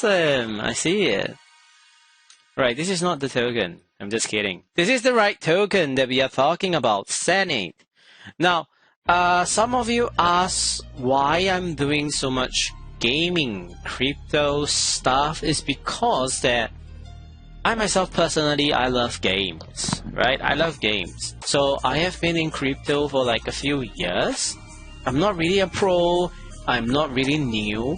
awesome. I see it. Right, this is not the token. I'm just kidding. This is the right token that we are talking about, Senate. Now, some of you ask why I'm doing so much gaming crypto stuff is because that I myself personally, I love games, right? I love games. So I have been in crypto for like a few years. I'm not really a pro. I'm not really new.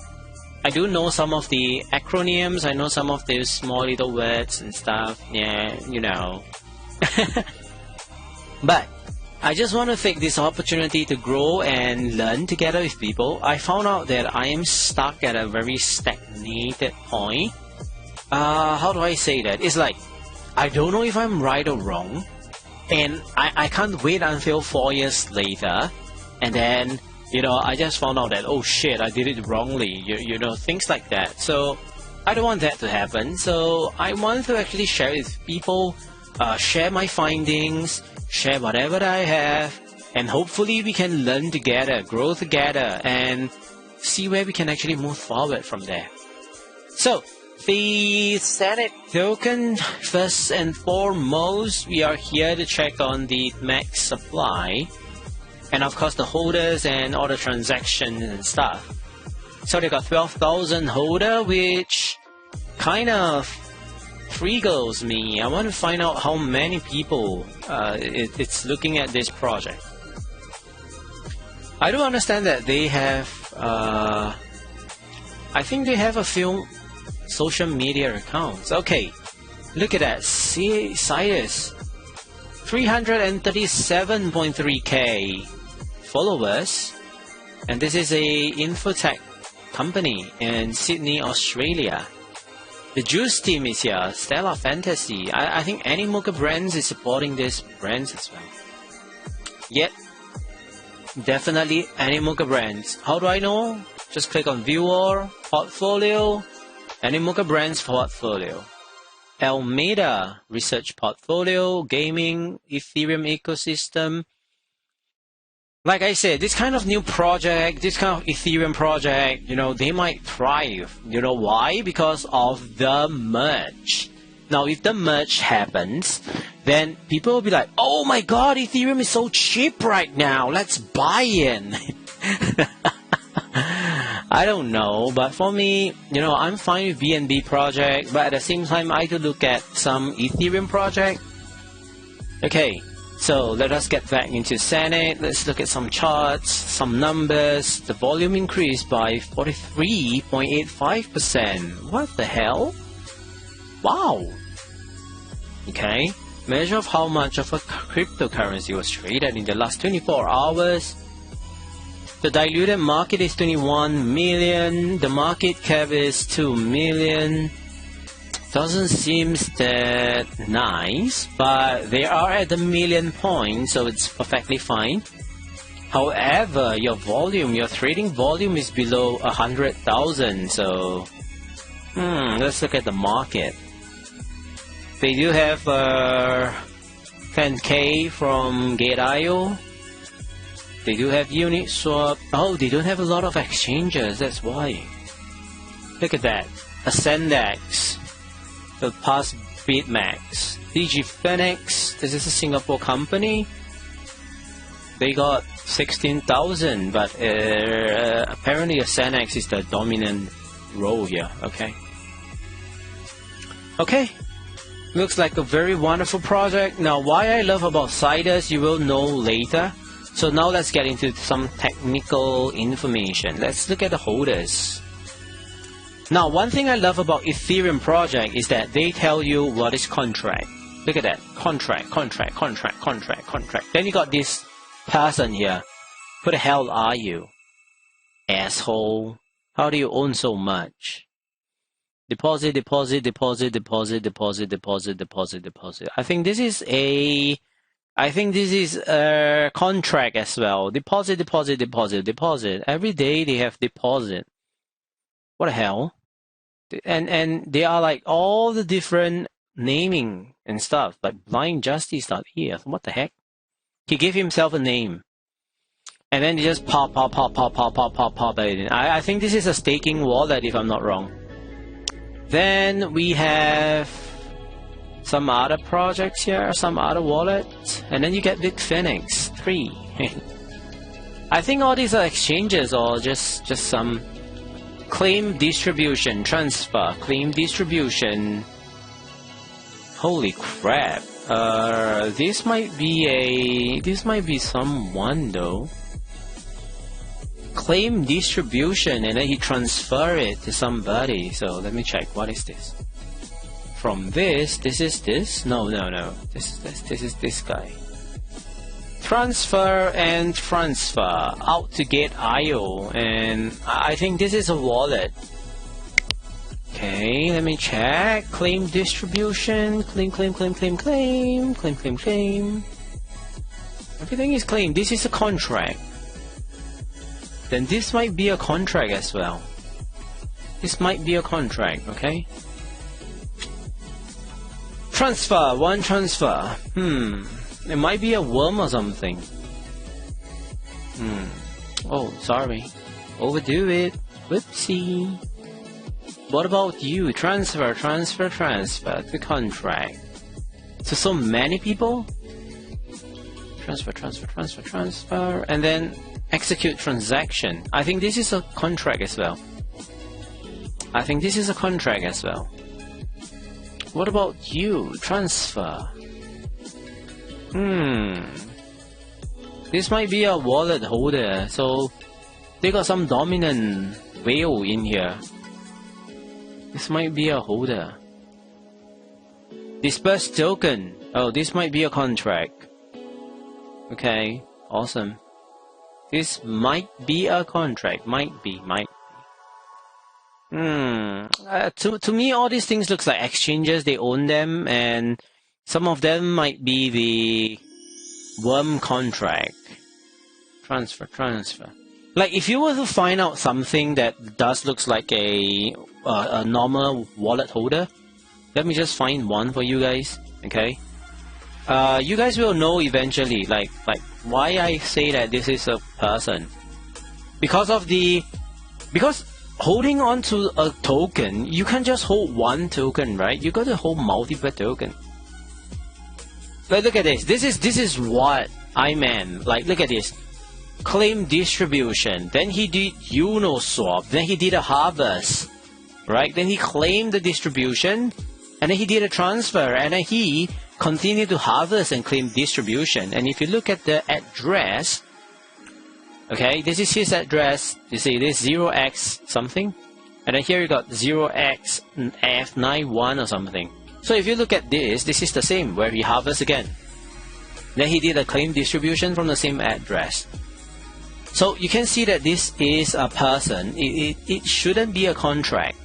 I do know some of the acronyms. I know some of these small little words and stuff. Yeah, you know. But I just want to take this opportunity to grow and learn together with people. I found out that I am stuck at a very stagnated point. How do I say that? It's like, I don't know if I'm right or wrong. And I can't wait until 4 years later. And then, you know, I just found out that, oh shit, I did it wrongly. You know, things like that. So I don't want that to happen. So I want to actually share with people, share my findings, share whatever I have, and hopefully we can learn together, grow together, and see where we can actually move forward from there. So, the Senate token, first and foremost, we are here to check on the max supply, and of course the holders and all the transactions and stuff. So they got 12,000 holder, which kind of triggers me. I want to find out how many people it's looking at this project. I do understand that they have, I think they have a few social media accounts. Okay, look at that. See, Sidus, 337.3k followers, and this is a infotech company in Sydney, Australia. The Juice team is here, Stellar Fantasy. I think Animoca Brands is supporting these brands as well. Yep, definitely Animoca Brands. How do I know? Just click on Viewer, Portfolio, Animoca Brands Portfolio. Almeida Research Portfolio, Gaming, Ethereum Ecosystem. Like I said, this kind of new project, this kind of Ethereum project, you know, they might thrive. You know why? Because of the merge. Now, if the merge happens, then people will be like, oh my god, Ethereum is so cheap right now, let's buy in. I don't know, but for me, you know, I'm fine with BNB project, but at the same time, I do look at some Ethereum project. Okay. So let us get back into Senate. Let's look at some charts, some numbers. The volume increased by 43.85%. What the hell? Wow. Okay. Measure of how much of a cryptocurrency was traded in the last 24 hours. The diluted market is 21 million. The market cap is 2 million. Doesn't seem that nice, but they are at the million point, so it's perfectly fine. However, your volume, your trading volume is below 100,000, so let's look at the market. They do have 10k from Gate.io. They do have Uniswap. Oh, they don't have a lot of exchanges, that's why. Look at that. Ascendex. The past BitMax, DG Phoenix, this is a Singapore company. They got 16,000, but apparently Ascendex is the dominant role here. Okay, looks like a very wonderful project. Now, why I love about Sidus, you will know later. So now let's get into some technical information. Let's look at the holders. Now, one thing I love about Ethereum project is that they tell you what is contract. Look at that. Contract, contract, contract, contract, contract. Then you got this person here. Who the hell are you? Asshole. How do you own so much? Deposit, deposit, deposit, deposit, deposit, deposit, deposit, deposit. I think this is a contract as well. Deposit, deposit, deposit, deposit. Every day they have deposit. What the hell? And they are like all the different naming and stuff, like Blind Justice here. What the heck? He gave himself a name, and then they just pop. I think this is a staking wallet, if I'm not wrong. Then we have some other projects here, some other wallets, and then you get Big Phoenix 3. I think all these are exchanges or just some claim distribution, transfer, claim distribution. Holy crap. This might be someone though. Claim distribution and then he transfer it to somebody. So let me check. What is this? From this is this? No. This is this guy. Transfer and transfer out to get IO, and I think this is a wallet. Okay, let me check. Claim distribution. Claim. Everything is claimed. This is a contract. Then this might be a contract as well. This might be a contract, okay? Transfer, one transfer. It might be a worm or something. Oh, sorry. Overdo it. Whoopsie. What about you? Transfer to contract. To so many people? Transfer. And then execute transaction. I think this is a contract as well. What about you? Transfer. This might be a wallet holder, so they got some dominant whale in here. This might be a holder. Disperse token. Oh, this might be a contract. Okay, awesome. This might be a contract. Might be. To me, all these things looks like exchanges. They own them, and some of them might be the worm contract. Transfer. Like if you were to find out something that does looks like a normal wallet holder, let me just find one for you guys. Okay. You guys will know eventually, like why I say that this is a person. Because holding on to a token, you can't just hold one token, right? You got to hold multiple tokens. Like look at this. This is what I meant. Like look at this. Claim distribution. Then he did Uniswap. Then he did a harvest, right? Then he claimed the distribution, and then he did a transfer, and then he continue to harvest and claim distribution. And if you look at the address, okay, this is his address. You see this 0x something, and then here you got 0xF91 or something. So if you look at this is the same where he harvests again. Then he did a claim distribution from the same address. So you can see that this is a person. It shouldn't be a contract.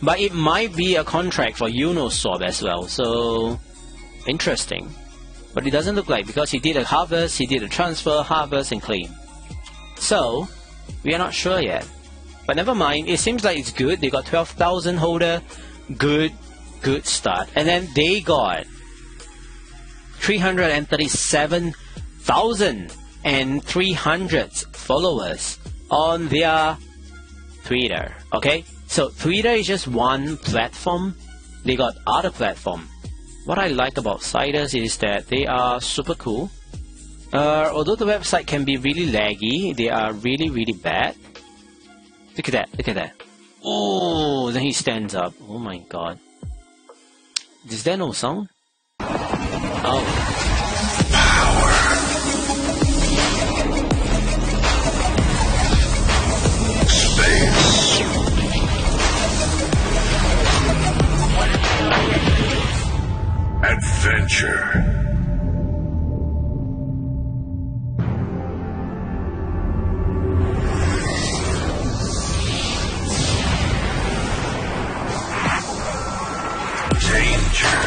But it might be a contract for Uniswap as well, so interesting. But it doesn't look like, because he did a harvest, he did a transfer, harvest, and claim. So we are not sure yet. But never mind, it seems like it's good. They got 12,000 holder, good start. And then they got 337,300 followers on their Twitter. Okay. So Twitter is just one platform. They got other platform. What I like about Sidus is that they are super cool. Although the website can be really laggy, they are really bad. Look at that. Oh, then he stands up. Oh my god. Is there no sound? Oh. Adventure. Danger.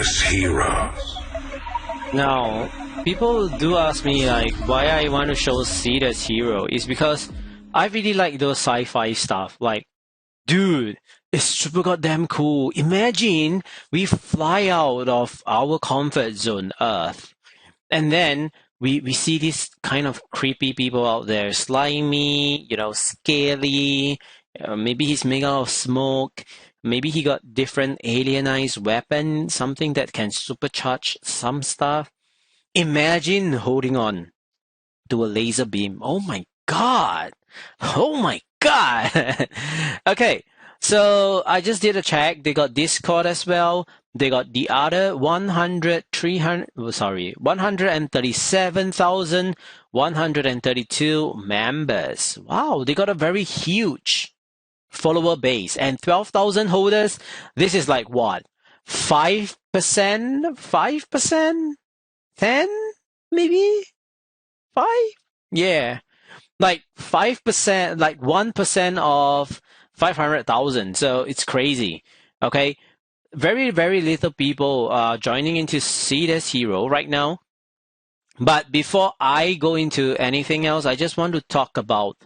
Sidus hero. Now, people do ask me like why I want to show Sidus hero is because I really like those sci-fi stuff. Like, dude, it's super goddamn cool. Imagine we fly out of our comfort zone, Earth, and then we see these kind of creepy people out there, slimy, scaly. Maybe he's made out of smoke. Maybe he got different alienized weapon, something that can supercharge some stuff. Imagine holding on to a laser beam. Oh my god! Oh my god! Okay, so I just did a check. They got Discord as well. They got the other 137,132 members. Wow, they got a very huge follower base and 12,000 holders. This is like what? 5%? 5%? 10? Maybe? 5? Yeah. Like 5%, like 1% of 500,000. So it's crazy. Okay. Very, very little people are joining into Sidus Hero right now. But before I go into anything else, I just want to talk about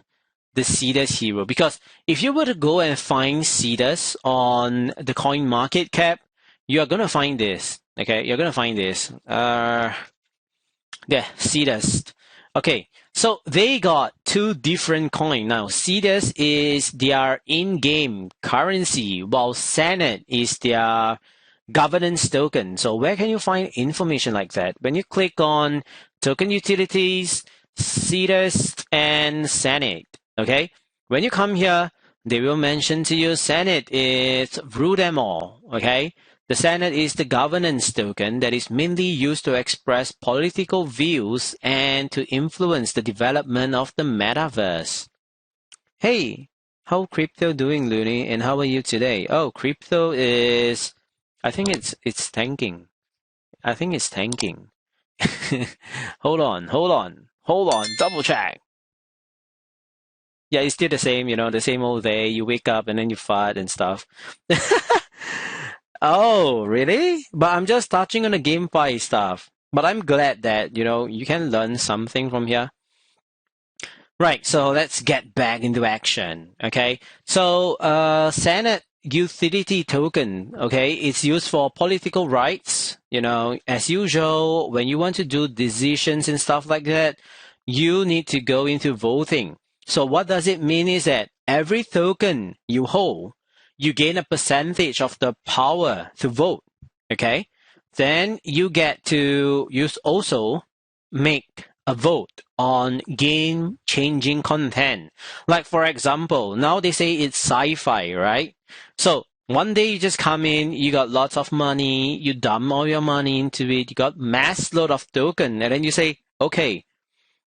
the Sidus Hero. Because if you were to go and find Sidus on the coin market cap, you are going to find this. Okay. You're going to find this. Yeah, Sidus. Okay, so they got two different coins. Now, Sidus is their in-game currency, while Senate is their governance token. So where can you find information like that? When you click on token utilities, Sidus, and Senate, okay? When you come here, they will mention to you Senate is rule them all, okay? The Senate is the governance token that is mainly used to express political views and to influence the development of the metaverse. Hey, how crypto doing, Looney? And how are you today? Oh, crypto is, I think it's tanking. I think it's tanking. Hold on, double check. Yeah, it's still the same, the same old day. You wake up and then you fart and stuff. Oh, really? But I'm just touching on the GameFi stuff. But I'm glad that, you can learn something from here. Right, so let's get back into action, okay? So, Senate utility token, okay? It's used for political rights. As usual, when you want to do decisions and stuff like that, you need to go into voting. So what does it mean is that every token you hold, you gain a percentage of the power to vote, okay? Then you get to use also make a vote on game-changing content. Like, for example, now they say it's sci-fi, right? So one day you just come in, you got lots of money, you dump all your money into it, you got mass load of token, and then you say, okay,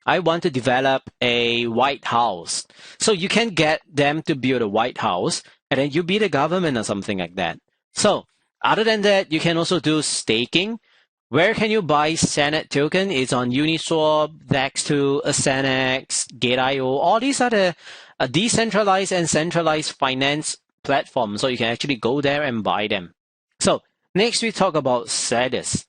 I want to develop a White House. So you can get them to build a White House, and then you be the government or something like that. So other than that, you can also do staking. Where can you buy Senate token? It's on Uniswap, Dex2, Asenex, Gate.io. All these are the decentralized and centralized finance platforms. So you can actually go there and buy them. So next we talk about Sidus.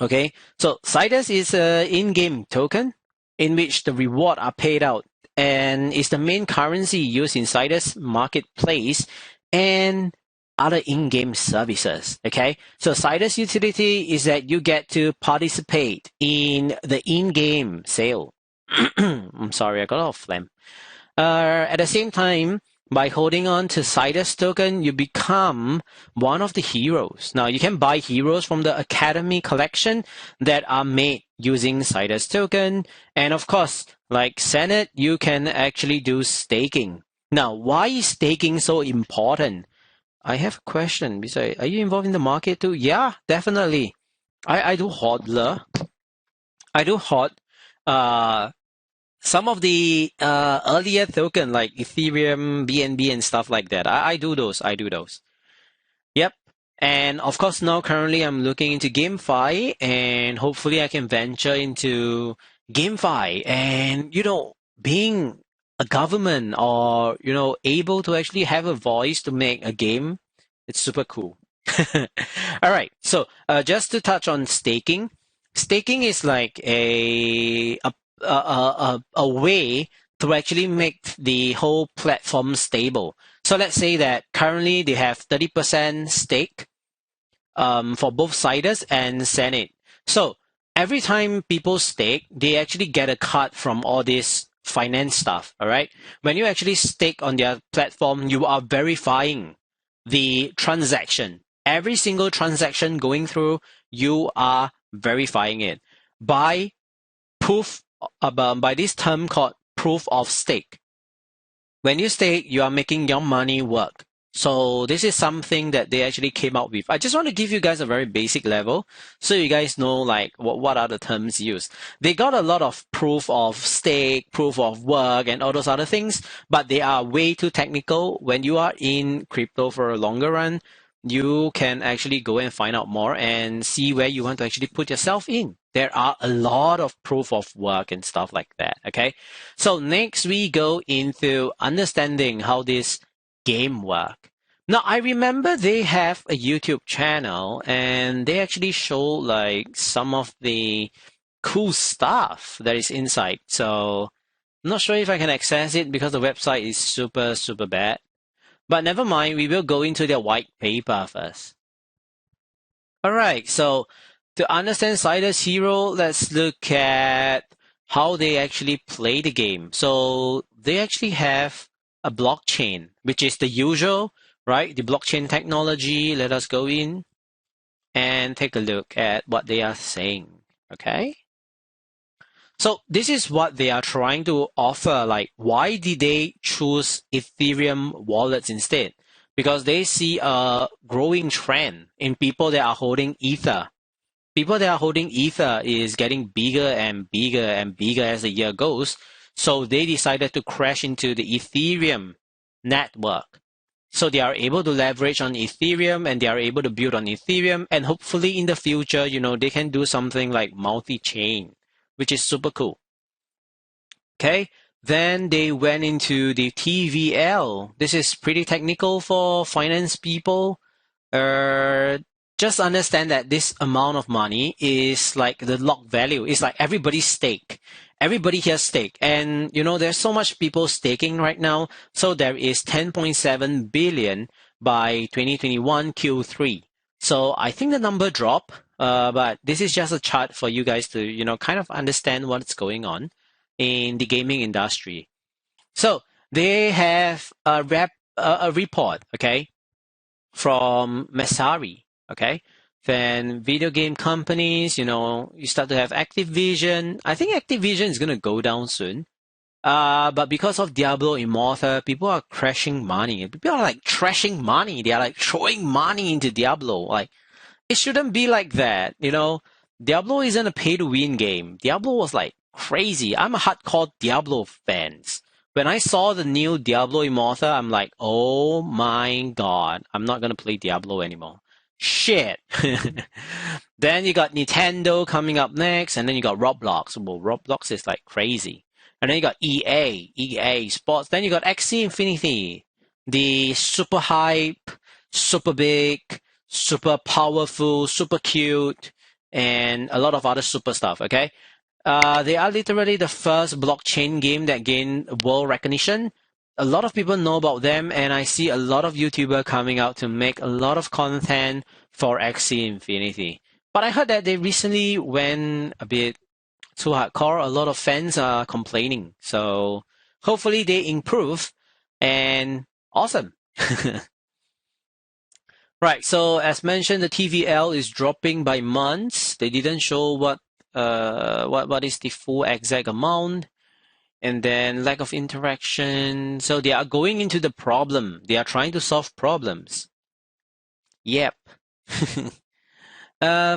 Okay, so Sidus is an in-game token in which the reward are paid out and is the main currency used in Sidus marketplace and other in-game services. Okay, so Sidus utility is that you get to participate in the in-game sale. I'm sorry, I got off phlegm. At the same time, by holding on to Sidus token, you become one of the heroes. Now, you can buy heroes from the Academy collection that are made using Sidus token. And of course, like Senate, you can actually do staking. Now, why is staking so important? I have a question. Besides, are you involved in the market too? Yeah, definitely. I do hodler. I do hod. Some of the earlier token like Ethereum, BNB, and stuff like that. I do those. Yep. And of course, now currently I'm looking into GameFi, and hopefully I can venture into GameFi and, being a government or, able to actually have a voice to make a game. It's super cool. All right. So just to touch on staking, staking is like a way to actually make the whole platform stable. So let's say that currently they have 30% stake for both Sidus and Senate. So every time people stake, they actually get a cut from all this finance stuff. All right. When you actually stake on their platform, you are verifying the transaction. Every single transaction going through, you are verifying it by proof by this term called proof of stake. When you stake, you are making your money work. So this is something that they actually came out with. I just want to give you guys a very basic level so you guys know like what are the terms used. They got a lot of proof of stake, proof of work, and all those other things, but they are way too technical. When you are in crypto for a longer run, you can actually go and find out more and see where you want to actually put yourself in. There are a lot of proof of work and stuff like that. Okay. So next we go into understanding how this game work. Now I remember they have a YouTube channel and they actually show like some of the cool stuff that is inside. So I'm not sure if I can access it because the website is super bad. But never mind, we will go into their white paper first. Alright, so to understand Sidus Hero, let's look at how they actually play the game. So they actually have a blockchain, which is the usual, right? The blockchain technology. Let us go in and take a look at what they are saying. Okay. So this is what they are trying to offer. Like, why did they choose Ethereum wallets instead? Because they see a growing trend in people that are holding Ether. People that are holding Ether is getting bigger and bigger and bigger as the year goes. So they decided to crash into the Ethereum network. So they are able to leverage on Ethereum and they are able to build on Ethereum. And hopefully in the future, they can do something like multi-chain, which is super cool. Okay. Then they went into the TVL. This is pretty technical for finance people. Just understand that this amount of money is like the lock value. It's like everybody's stake. Everybody here stake. And, there's so much people staking right now. So there is 10.7 billion by 2021 Q3. So I think the number dropped. But this is just a chart for you guys to, kind of understand what's going on in the gaming industry. So they have a report, okay, from Messari, okay. Then video game companies, you start to have Activision. I think Activision is gonna go down soon. But because of Diablo Immortal, people are crashing money. People are like trashing money. They are like throwing money into Diablo. Like, it shouldn't be like that, Diablo isn't a pay-to-win game. Diablo was like crazy. I'm a hardcore Diablo fan. When I saw the new Diablo Immortal, I'm like, oh my god, I'm not gonna play Diablo anymore. Shit. Then you got Nintendo coming up next, and then you got Roblox. Well, Roblox is like crazy. And then you got EA Sports. Then you got Axie Infinity, the super hype, super big, super powerful, super cute, and a lot of other super stuff, okay? They are literally the first blockchain game that gained world recognition. A lot of people know about them, and I see a lot of YouTubers coming out to make a lot of content for Axie Infinity. But I heard that they recently went a bit too hardcore. A lot of fans are complaining. So hopefully they improve, and awesome. Right, so as mentioned, the TVL is dropping by months. They didn't show what is the full exact amount, and then lack of interaction. So they are going into the problem. They are trying to solve problems. Yep.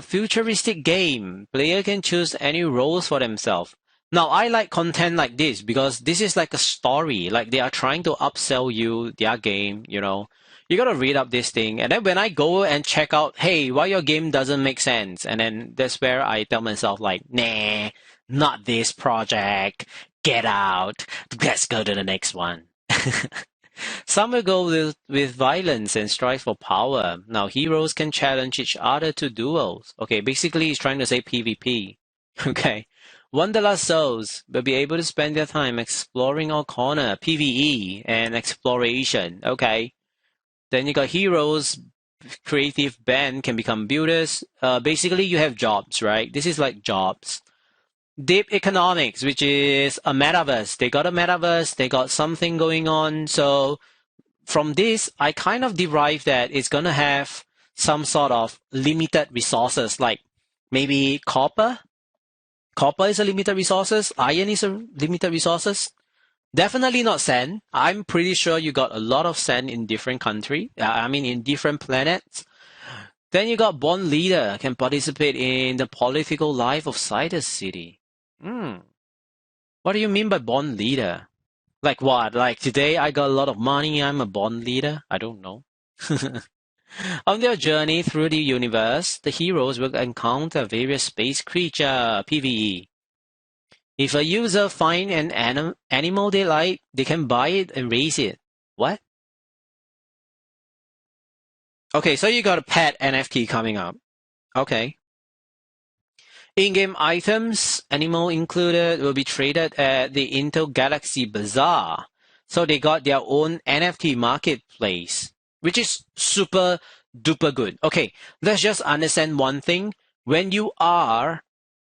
Futuristic game. Player can choose any roles for themselves. Now, I like content like this because this is like a story. Like they are trying to upsell you their game, You gotta read up this thing. And then when I go and check out, hey, why your game doesn't make sense? And then that's where I tell myself like, nah, not this project. Get out. Let's go to the next one. Some will go with violence and strive for power. Now, heroes can challenge each other to duels. Okay, basically, he's trying to say PvP. Okay. Wanderlust souls will be able to spend their time exploring our corner, PvE, and exploration. Okay. Then you got heroes, creative band can become builders. Basically, you have jobs, right? This is like jobs. Deep economics, which is a metaverse. They got a metaverse, they got something going on. So from this, I kind of derive that it's going to have some sort of limited resources, like maybe copper. Copper is a limited resources. Iron is a limited resources. Definitely not sand. I'm pretty sure you got a lot of sand in different country. In different planets. Then you got Bond Leader can participate in the political life of Sidus City. What do you mean by Bond Leader? Like what? Like today I got a lot of money, I'm a Bond Leader? I don't know. On their journey through the universe, the heroes will encounter various space creature, PvE. If a user find an animal they like, they can buy it and raise it. What? Okay, so you got a pet NFT coming up. Okay. In-game items, animal included, will be traded at the Intel Galaxy Bazaar. So they got their own NFT marketplace, which is super duper good. Okay, let's just understand one thing. When you are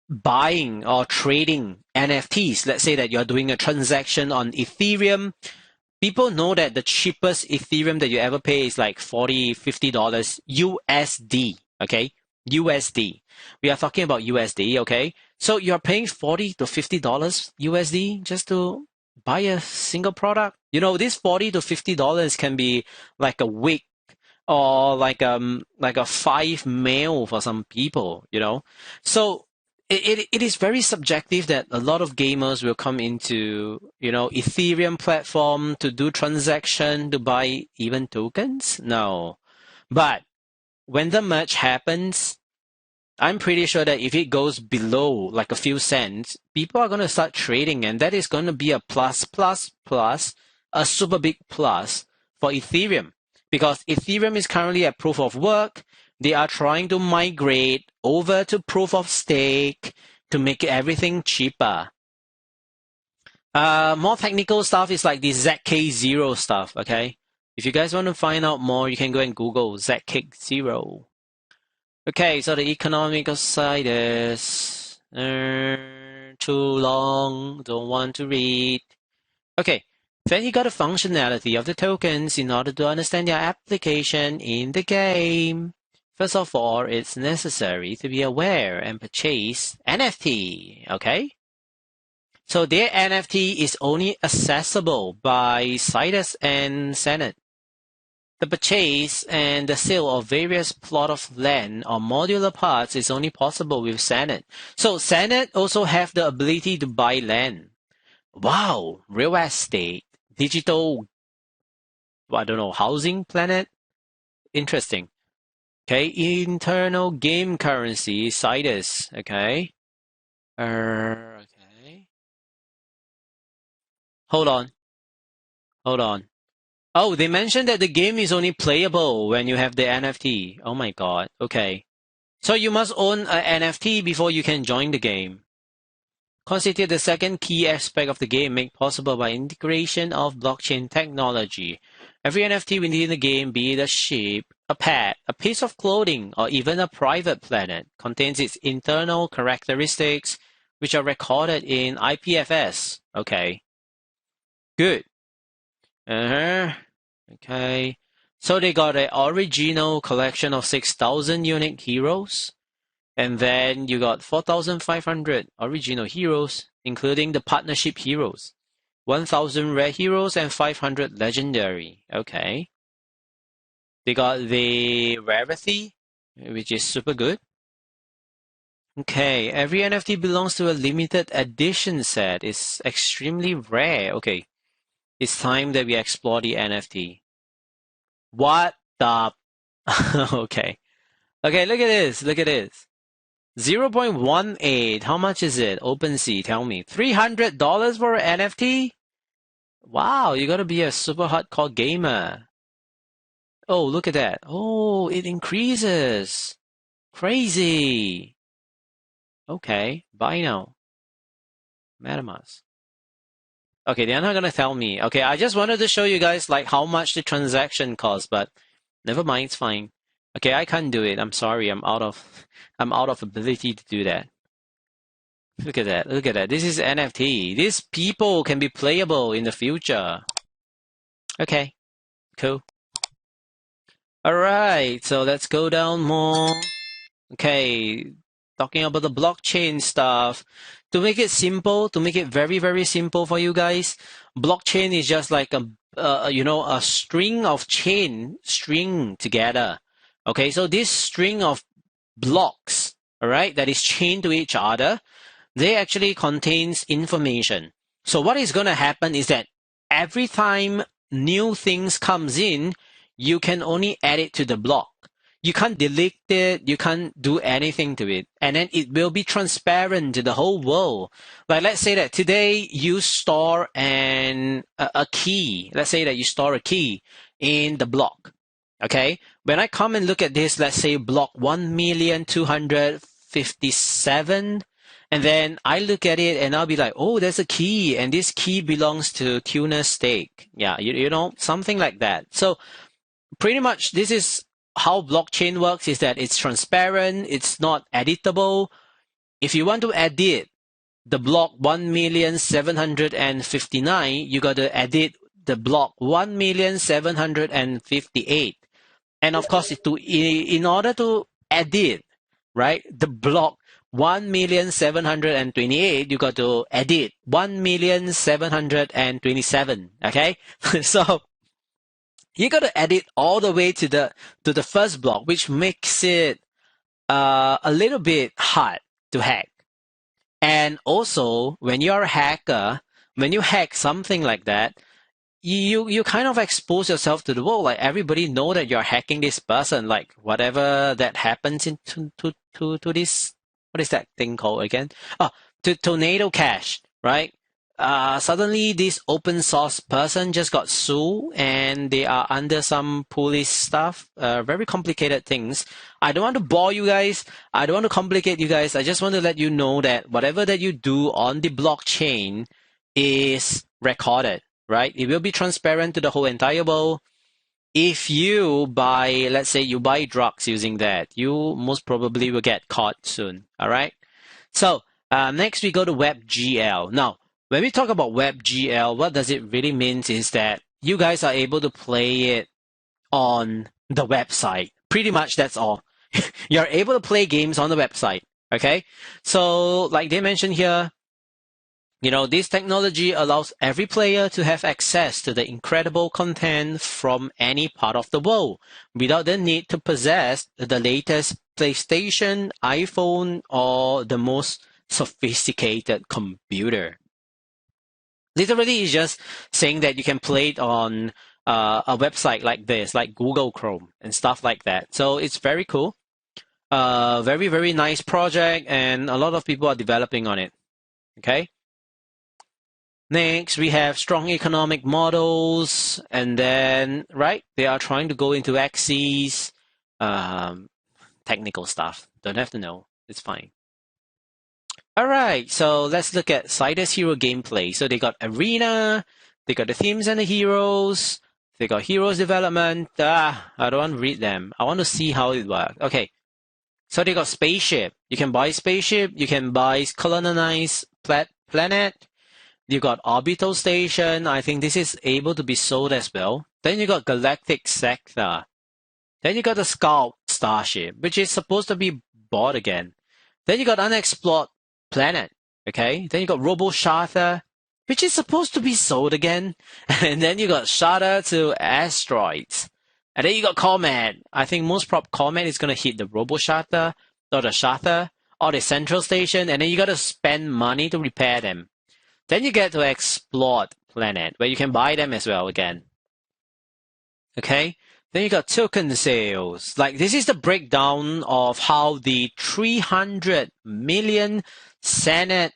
buying or trading NFTs, let's say that you're doing a transaction on Ethereum, people know that the cheapest Ethereum that you ever pay is like $40, $50 USD, okay? USD. We are talking about USD, okay? So you're paying $40 to $50 USD just to buy a single product. You know, this $40 to $50 can be like a wig or like a 5 mil for some people, you know? So it is very subjective that a lot of gamers will come into, you know, Ethereum platform to do transaction, to buy even tokens. No. But when the merge happens, I'm pretty sure that if it goes below like a few cents, people are going to start trading, and that is going to be a plus, a super big plus for Ethereum, because Ethereum is currently at proof of work. They are trying to migrate over to proof of stake to make everything cheaper. More technical stuff is like the ZK0 stuff, okay? If you guys want to find out more, you can go and Google ZK0. Okay, so the economical side is too long, don't want to read. Okay, then you got the functionality of the tokens in order to understand their application in the game. First of all, it's necessary to be aware and purchase NFT, okay? So their NFT is only accessible by Sidus and Senate. The purchase and the sale of various plot of land or modular parts is only possible with Senate. So Senate also have the ability to buy land. Wow, real estate, digital, I don't know, housing planet? Interesting. Okay, internal game currency, Sidus, okay. Okay. Hold on. Oh, they mentioned that the game is only playable when you have the NFT. Oh my god, okay. So you must own an NFT before you can join the game. Constitute the second key aspect of the game made possible by integration of blockchain technology. Every NFT within the game, be it a ship, a pet, a piece of clothing, or even a private planet, contains its internal characteristics, which are recorded in IPFS. Okay. Good. Okay. So they got an original collection of 6,000 unique heroes. And then you got 4,500 original heroes, including the partnership heroes. 1,000 rare heroes and 500 legendary. Okay. They got the rarity, which is super good. Okay, every NFT belongs to a limited edition set. It's extremely rare. Okay, it's time that we explore the NFT. What the? Okay. Okay, look at this. 0.18. How much is it? OpenSea, tell me. $300 for an NFT? Wow, you gotta be a super hardcore gamer. Oh, look at that. Oh, it increases. Crazy. Okay, buy now. MetaMask. Okay, they're not gonna tell me. Okay, I just wanted to show you guys like how much the transaction costs, but never mind, it's fine. Okay, I can't do it. I'm sorry. I'm out of ability to do that. Look at that. Look at that. This is NFT. These people can be playable in the future. Okay, cool. All right, so let's go down more. Okay, talking about the blockchain stuff. To make it simple, to make it very, very simple for you guys, blockchain is just like a string of string together. Okay, so this string of blocks, all right, that is chained to each other, they actually contains information. So what is going to happen is that every time new things comes in, you can only add it to the block. You can't delete it. You can't do anything to it. And then it will be transparent to the whole world. Like, let's say that today you store a key. Let's say that you store a key in the block. Okay. When I come and look at this, let's say block 1,257,000. And then I look at it and I'll be like, oh, there's a key. And this key belongs to Tuner Stake. Yeah. You know, something like that. So pretty much this is how blockchain works, is that it's transparent, it's not editable. If you want to edit the block 1,759,000, you got to edit the block 1,758,000. And of course, in order to edit, right, the block 1,728,000, you got to edit 1,727,000. Okay, so you got to edit all the way to the first block, which makes it a little bit hard to hack. And also, when you're a hacker, when you hack something like that, you kind of expose yourself to the world. Like, everybody know that you're hacking this person. Like, whatever that happens to this, what is that thing called again? Oh, to Tornado Cash, right? Suddenly this open source person just got sued and they are under some police stuff, very complicated things. I don't want to bore you guys. I don't want to complicate you guys. I just want to let you know that whatever that you do on the blockchain is recorded, right? It will be transparent to the whole entire world. If you buy, let's say you buy drugs using that, you most probably will get caught soon. All right. So next we go to WebGL. Now, when we talk about WebGL, what does it really mean is that you guys are able to play it on the website. Pretty much that's all. You're able to play games on the website. Okay. So like they mentioned here, you know, this technology allows every player to have access to the incredible content from any part of the world without the need to possess the latest PlayStation, iPhone, or the most sophisticated computer. Literally, it's just saying that you can play it on a website like this, like Google Chrome and stuff like that. So it's very cool. Very, very nice project, and a lot of people are developing on it. Okay. Next, we have strong economic models, and then, right, they are trying to go into Axies, technical stuff. Don't have to know. It's fine. All right, so let's look at Sidus hero gameplay. So they got arena, they got the themes and the heroes, they got heroes development. I don't want to read them. I want to see how it works. Okay, so they got spaceship. You can buy spaceship. You can buy colonize planet. You got orbital station. I think this is able to be sold as well. Then you got galactic sector. Then you got the scout starship, which is supposed to be bought again. Then you got unexplored planet. Okay. Then you got robo charter, which is supposed to be sold again. And then you got charter to asteroids. And then you got Comet. I think most Comet is going to hit the robo charter or the charter or the central station. And then you got to spend money to repair them. Then you get to explored planet, where you can buy them as well again. Okay. Then you got token sales. Like, this is the breakdown of how the 300 million Senate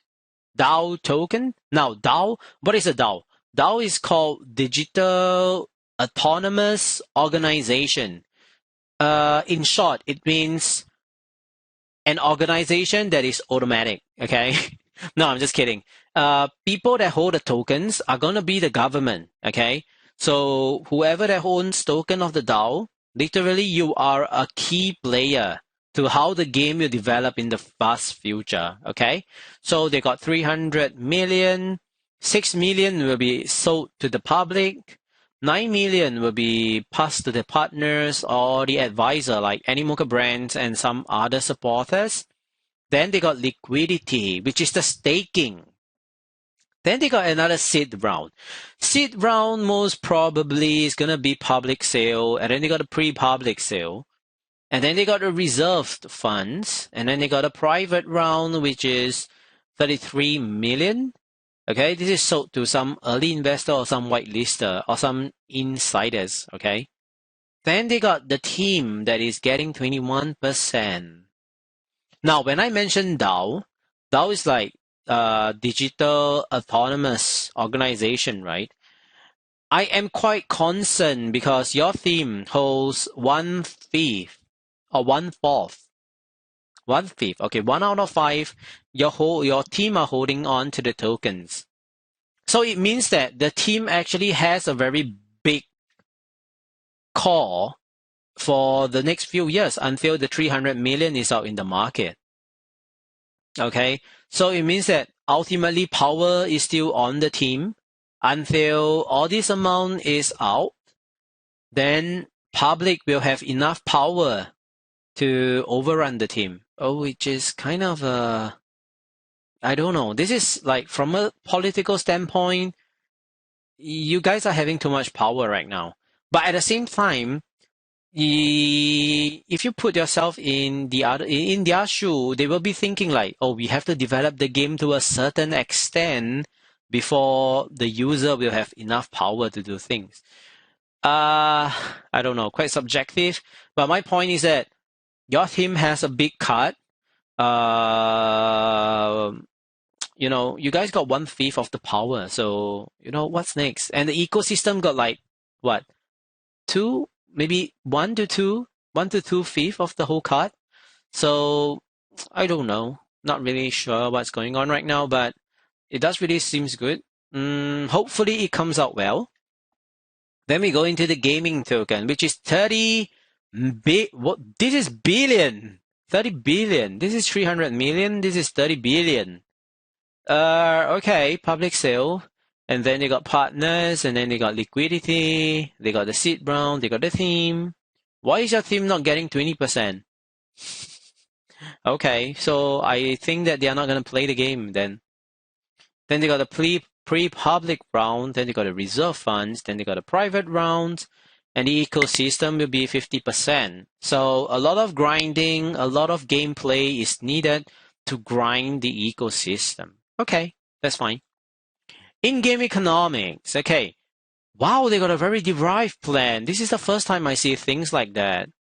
DAO token. Now, DAO, what is a DAO? DAO is called Digital Autonomous Organization. In short, it means an organization that is automatic. Okay. No, I'm just kidding. People that hold the tokens are going to be the government. Okay. So whoever that owns token of the DAO, literally you are a key player to how the game will develop in the fast future. Okay. So they got 300 million, 6 million will be sold to the public. 9 million will be passed to the partners or the advisor like Animoca Brands and some other supporters. Then they got liquidity, which is the staking. Then they got another seed round. Seed round most probably is going to be public sale. And then they got a pre-public sale. And then they got a reserved funds. And then they got a private round, which is 33 million. Okay, this is sold to some early investor or some whitelister or some insiders. Okay. Then they got the team that is getting 21%. Now, when I mention DAO, DAO is like digital autonomous organization, right? I am quite concerned because your team holds 1/5 or 1/4. 1/5. Okay, 1 out of 5. Your team are holding on to the tokens. So it means that the team actually has a very big core for the next few years until the 300 million is out in the market. Okay, so it means that ultimately power is still on the team until all this amount is out. Then public will have enough power to overrun the team. Oh, which is kind of I don't know. This is like from a political standpoint, you guys are having too much power right now. But at the same time, if you put yourself in their shoe, they will be thinking like, oh, we have to develop the game to a certain extent before the user will have enough power to do things. I don't know, quite subjective. But my point is that your team has a big cut. You guys got 1/5 of the power. So, what's next? And the ecosystem got like, what? 2, maybe 1 to 2/5 of the whole cut. So, I don't know. Not really sure what's going on right now, but it does really seems good. Hopefully it comes out well. Then we go into the gaming token, which is 30 this is billion. 30 billion. This is 300 million. This is 30 billion. Okay, public sale. And then they got partners, and then they got liquidity. They got the seed round. They got the team. Why is your team not getting 20%? Okay, so I think that they are not going to play the game then. Then they got a pre-public round. Then they got a reserve funds. Then they got a private round. And the ecosystem will be 50%. So a lot of grinding, a lot of gameplay is needed to grind the ecosystem. Okay, that's fine. In-game economics. Okay. Wow, they got a very derived plan. This is the first time I see things like that.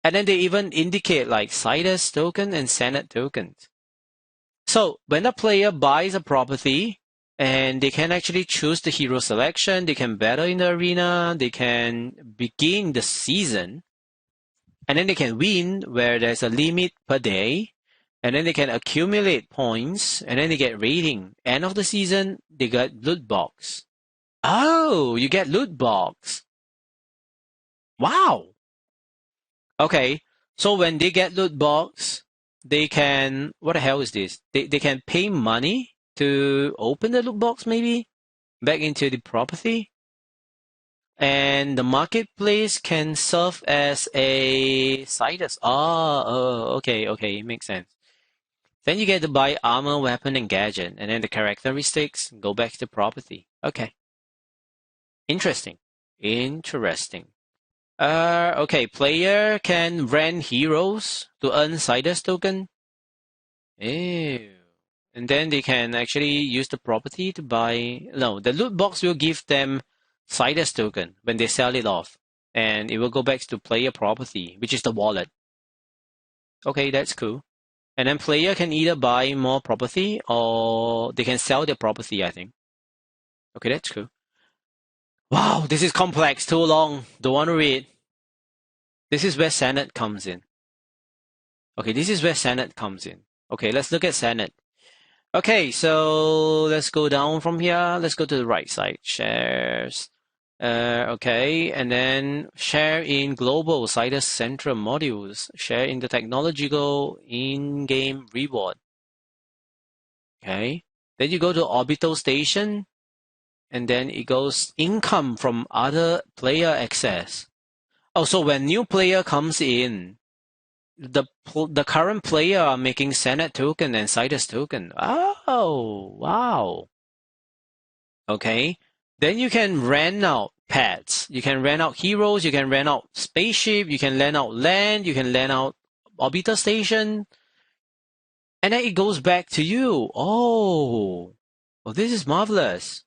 And then they even indicate like Sidus token and Senate tokens. So when a player buys a property, and they can actually choose the hero selection, they can battle in the arena, they can begin the season, and then they can win where there's a limit per day, and then they can accumulate points, and then they get rating. End of the season, they get loot box. Oh, you get loot box. Wow. Okay, so when they get loot box, they can, what the hell is this? They can pay money to open the loot box maybe back into the property, and the marketplace can serve as a Sidus. Okay, makes sense. Then you get to buy armor, weapon, and gadget, and then the characteristics go back to property. Okay, interesting. Okay, player can rent heroes to earn Sidus token. Ew. And then they can actually use the property to buy. No, the loot box will give them Sidus token when they sell it off. And it will go back to player property, which is the wallet. Okay, that's cool. And then player can either buy more property or they can sell their property, I think. Okay, that's cool. Wow, this is complex, too long. Don't want to read. This is where Senate comes in. Okay, this is where Senate comes in. Okay, let's look at Senate. Okay, so let's go down from here. Let's go to the right side. Shares. Okay, and then share in global Sidus Central modules. Share in the technological in-game reward. Okay, then you go to orbital station, and then it goes income from other player access. Oh, so when new player comes in, the current player are making Senate token and Sidus token. Oh, wow. Okay. Then you can rent out pets. You can rent out heroes. You can rent out spaceship. You can rent out land. You can rent out orbital station. And then it goes back to you. Oh, this is marvelous.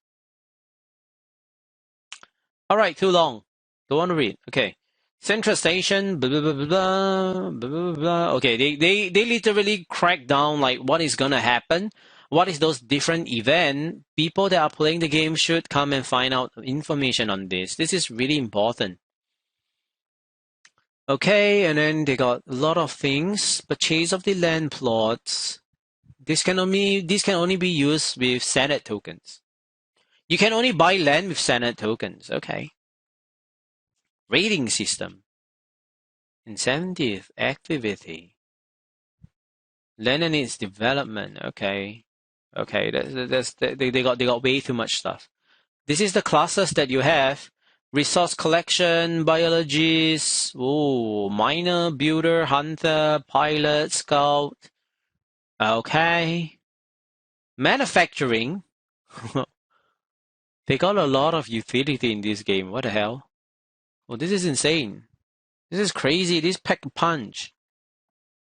All right, too long. Don't want to read. Okay. Central Station, blah, blah, blah, blah, blah, blah, blah. Okay, they literally crack down like what is gonna happen. What is those different events? People that are playing the game should come and find out information on this. This is really important. Okay, and then they got a lot of things. Purchase of the land plots. This can only be used with Senate tokens. You can only buy land with Senate tokens. Okay. Rating system. Incentive activity. Land and its development. Okay. Okay, they got way too much stuff. This is the classes that you have. Resource collection, biologist, miner, builder, hunter, pilot, scout. Okay. Manufacturing. They got a lot of utility in this game. What the hell? Oh, this is insane. This is crazy. This pack a punch.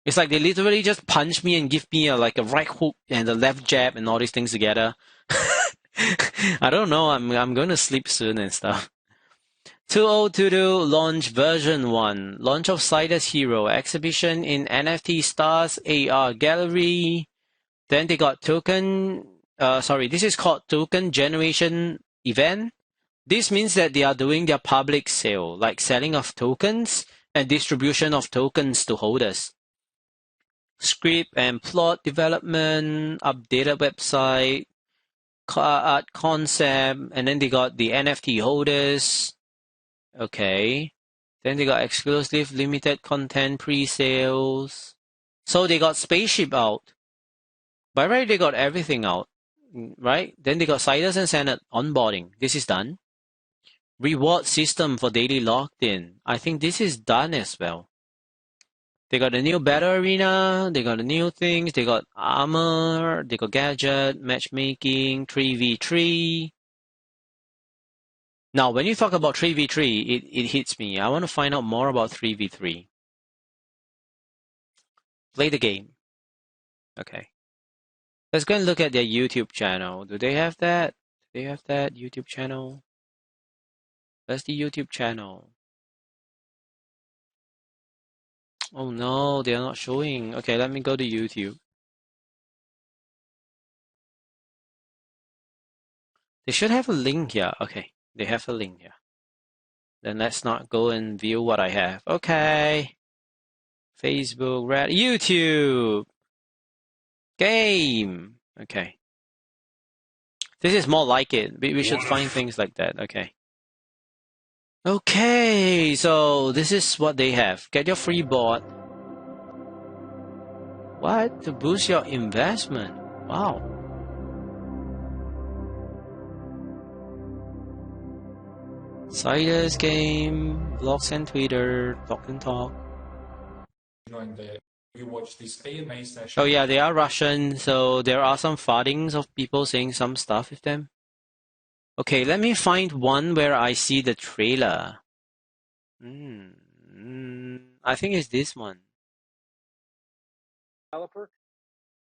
It's like they literally just punch me and give me a right hook and a left jab and all these things together. I don't know. I'm going to sleep soon and stuff. 2022 launch version 1. Launch of Sidus Hero. Exhibition in NFT Stars AR Gallery. Then they got token. This is called token generation event. This means that they are doing their public sale, like selling of tokens and distribution of tokens to holders. Script and plot development, updated website, art concept, and then they got the NFT holders. Okay. Then they got exclusive limited content pre-sales. So they got spaceship out. By right, they got everything out. Right? Then they got Sidus and Senate onboarding. This is done. Reward system for daily logged in. I think this is done as well. They got a new battle arena, they got the new things, they got armor, they got gadget, matchmaking, 3v3. Now, when you talk about 3v3, it hits me. I want to find out more about 3v3. Play the game. Okay. Let's go and look at their YouTube channel. Do they have that? Do they have that YouTube channel? Where's the YouTube channel? Oh no, they're not showing. Okay, let me go to YouTube. They should have a link here. Okay, they have a link here. Then let's not go and view what I have. Okay. Facebook, Reddit, YouTube. Game. Okay. This is more like it. We should find things like that. Okay. Okay, so this is what they have. Get your free bot. What? To boost your investment. Wow. Sidus game, vlogs and Twitter, talk and talk. We watch this AMA session. Oh yeah, they are Russian, so there are some fartings of people saying some stuff with them. Okay, let me find one where I see the trailer. I think it's this one. Developer.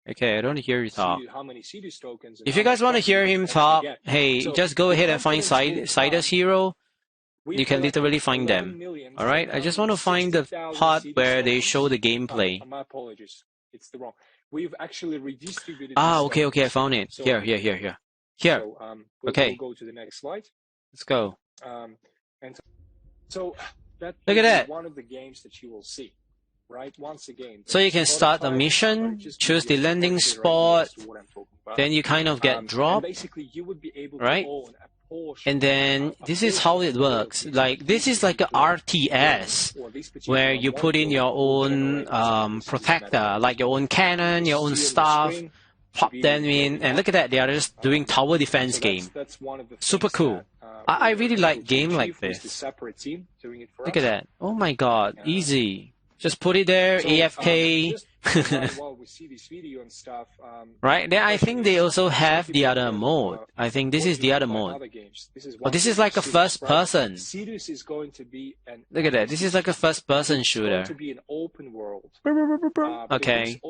Okay, I don't hear you talk. How many Sidus tokens? If you guys want to hear him talk, hey, just go ahead and find Sidus Hero. You can literally find them. Alright, I just want to find the part where they show the gameplay. My apologies, it's the wrong. We've actually redistributed. Okay, I found it. Here. Here. So, Okay. We'll go to the next slide. Let's go. And so that Look at that. one of the games that you will see, right? Once again. So you can start a mission, choose the landing spot, then you kind of get dropped, basically you would be able right? to own a portion, And then this is how it works. Like this is like a RTS where you put in your own protector, like your own cannon, your own stuff, pop them in, and look at that, they are just doing tower defense game. Super cool. I really like game like this. Look at that. Oh my god, easy. Just put it there, AFK. While we see this video and stuff, right, then I think they also have the other mode. I think this is the other mode. Oh, this is like a first person. Sidus is going to be an Look at that, this is like a first person shooter. It's going to be an open world. Okay.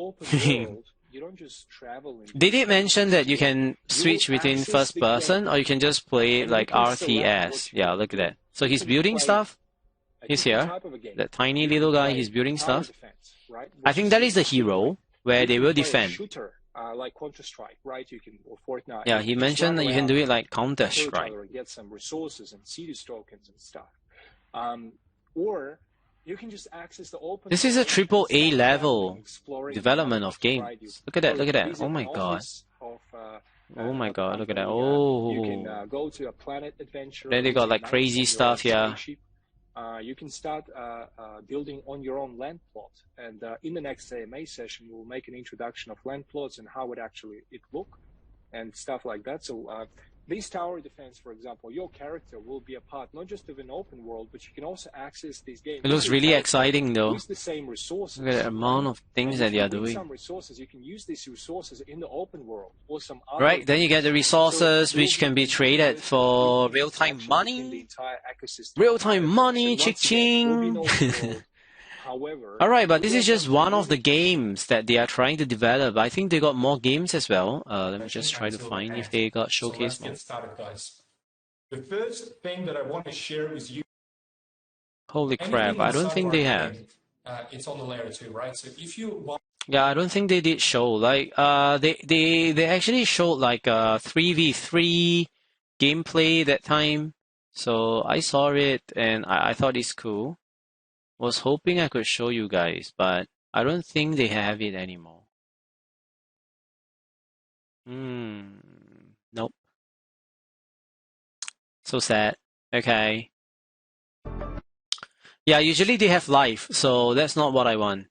You don't just travel in. Did it mention that you can switch between first person or you can just play it like RTS? Yeah, look at that. So he's building stuff. He's here. That tiny little guy, he's building stuff. I think that is the hero where they will defend. Like Counter-Strike, right? You can, or Fortnite. Yeah, he mentioned that you can do it like Counter-Strike. Get some resources and Sidus tokens and stuff. Or you can just access the open. This is a AAA level development of games. Look at that, look at that. Oh my god. Oh my god, look at that. Oh. You can go to a planet adventure. Then they got like crazy stuff here. You can start building on your own land plot. And in the next AMA session, we'll make an introduction of land plots and how it actually look and stuff like that. So this tower defense, for example, your character will be a part not just of an open world, but you can also access these games. It looks really exciting though. Use the same resources. Look at the amount of things that they are doing. Some resources, you can use these resources in the open world or some other. Right, then you get the resources which can be traded for real-time money. Real-time money, ching. Alright, but this is just one of the games that they are trying to develop. I think they got more games as well. Let me just try to find if they got showcase more. Let's get started, guys. The first thing that I want to share with you. Holy crap, I don't think they have. It's on the layer 2, right? So if you want. Yeah, I don't think they did show. Like, they actually showed like a 3v3 gameplay that time. So I saw it and I thought it's cool. Was hoping I could show you guys, but I don't think they have it anymore. Nope. So sad. Okay. Yeah, usually they have live, so that's not what I want.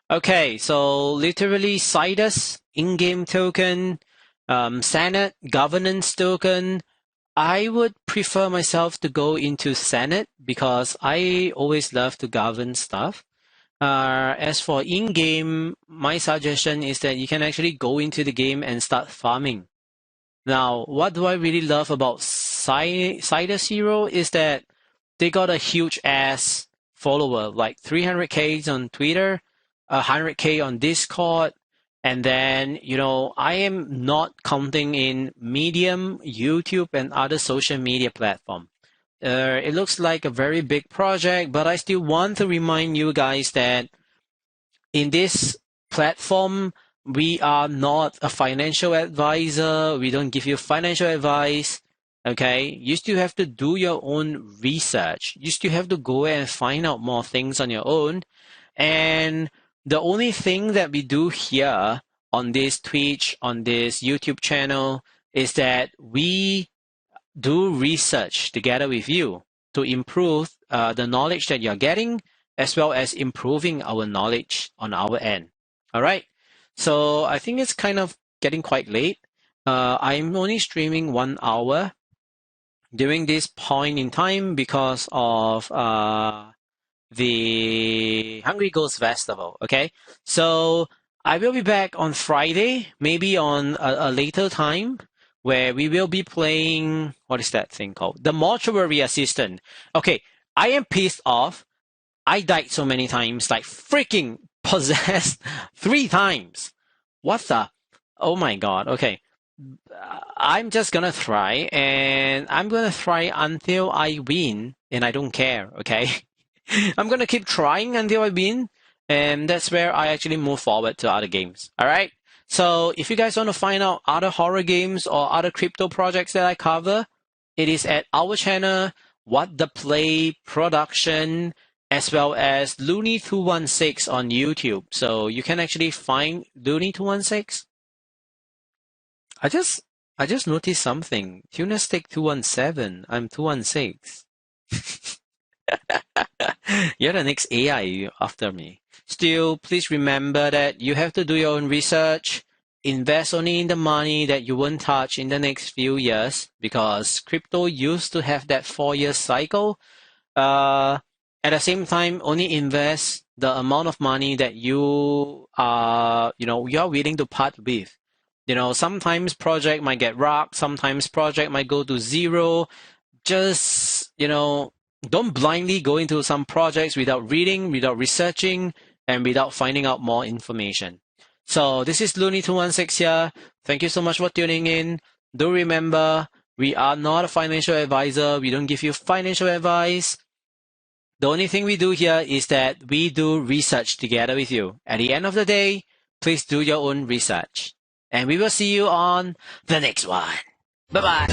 Okay, so literally Sidus, in-game token, Senate, governance token. I would prefer myself to go into Senate because I always love to govern stuff. As for in-game, my suggestion is that you can actually go into the game and start farming. Now, what do I really love about Sidus Hero is that they got a huge ass follower, like 300k on Twitter, 100k on Discord. And then, you know, I am not counting in Medium, YouTube, and other social media platforms. It looks like a very big project, but I still want to remind you guys that in this platform, we are not a financial advisor. We don't give you financial advice. Okay? You still have to do your own research. You still have to go and find out more things on your own. And the only thing that we do here on this Twitch, on this YouTube channel, is that we do research together with you to improve the knowledge that you're getting, as well as improving our knowledge on our end. All right. So I think it's kind of getting quite late. I'm only streaming 1 hour during this point in time because of the Hungry Ghost Festival. Okay, so I will be back on Friday, maybe on a later time, where we will be playing, what is that thing called? The Mortuary Assistant. Okay, I am pissed off. I died so many times, like freaking possessed 3 times. What the? Oh my god, okay. I'm just gonna try, and I'm gonna try until I win, and I don't care, okay? I'm gonna keep trying until I win, and that's where I actually move forward to other games. Alright? So if you guys want to find out other horror games or other crypto projects that I cover, it is at our channel, What the Play production, as well as Looney216 on YouTube. So you can actually find Looney216. I just noticed something. Tunastic 217. I'm 216. You're the next AI after me. Still, please remember that you have to do your own research. Invest only in the money that you won't touch in the next few years, because crypto used to have that 4-year cycle. At the same time, only invest the amount of money that you are willing to part with. Sometimes project might get rocked, sometimes project might go to zero. Just, don't blindly go into some projects without reading, without researching, and without finding out more information. So this is Looney216 here. Thank you so much for tuning in. Do remember, we are not a financial advisor. We don't give you financial advice. The only thing we do here is that we do research together with you. At the end of the day, please do your own research. And we will see you on the next one. Bye-bye.